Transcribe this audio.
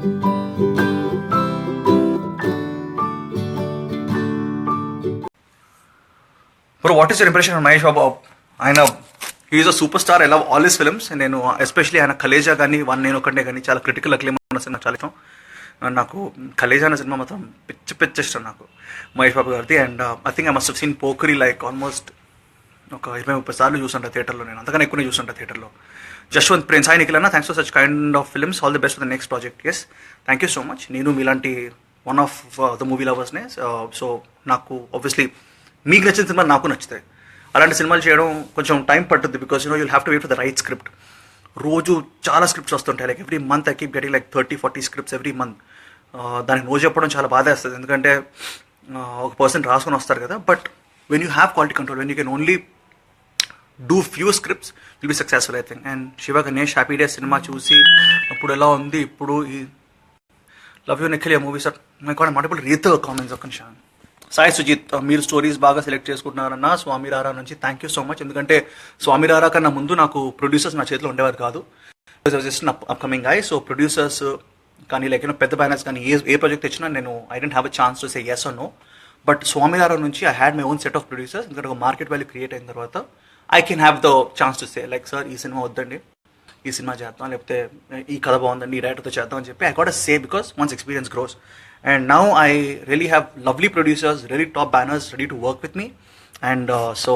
Bro, what is your impression on Mahesh Babu? He is a superstar. I love all his films. నేను especially ఆయన కలేజా కానీ one నేను ఒకటే కానీ చాలా క్రిటికల్ అక్లెయిమ్ ఉన్న సినిమా చాలా ఇష్టం. నాకు కలేజా అనే సినిమా మాత్రం పిచ్చి ఇష్టం నాకు మహేష్ బాబు గారిది. And I think I must have seen Pokiri like almost ఒక 20-30 సార్లు చూస్తుంటా థియేటర్లో. నేను అంతకన్నా ఎక్కువనే చూస్తుంటా థియేటర్లో. జశ్వంత్ ప్రిన్స్ హాయ్ నిఖిల్ అన్న, thanks for such kind of films, all the best for the next project. Yes, thank you so much. నేను మీలాంటి వన్ ఆఫ్ ద మూవీ లవర్స్నే. సో నాకు ఆబ్వియస్లీ మీకు నచ్చిన సినిమా నాకు నచ్చుతాయి. అలాంటి సినిమాలు చేయడం కొంచెం టైం పట్టుద్ది, because you'll have to wait for the right script. రోజు చాలా స్క్రిప్ట్స్ వస్తుంటాయి. Like every month I keep getting like 30-40 scripts every month. దానికి నో చెప్పడం చాలా బాధ వేస్తుంది, ఎందుకంటే ఒక పర్సన్ రాసుకొని వస్తారు కదా. But when you have quality control, when you can only do few scripts, will be successful I think. And Shiva Ganesh happy days cinema చూసి అప్పుడు ఎలా ఉంది, ఇప్పుడు ఈ love you Nikhil movie sir my God multiple రీత్ comments. ఒక నిమిషం. సాయి సుజిత్, మీరు స్టోరీస్ బాగా సెలెక్ట్ చేసుకుంటున్నారన్న స్వామి రారా నుంచి థ్యాంక్ యూ సో మచ్. ఎందుకంటే స్వామి రారా కన్నా ముందు నాకు ప్రొడ్యూసర్స్ నా చేతిలో ఉండేవారు కాదు. Just upcoming I. So producers కానీ లైక్ పెద్ద బ్యానర్స్ కానీ ఏ ప్రాజెక్ట్ ఇచ్చినా నేను I don't have a chance to say yes or no. But Swamy Ra నుంచి I had my own set of producers. ఎందుకంటే ఒక మార్కెట్ వాల్యూ క్రియేట్ అయిన తర్వాత I can have the chance to say like sir ఈ cinema వద్దండి, ఈ cinema చేద్దాం, లేకపోతే ఈ కథ బాగుందండి, ఈ రైటర్తో చేద్దాం అని చెప్పి I got a say, because once experience gross. And now I really have lovely producers, really top banners ready to work with me. And so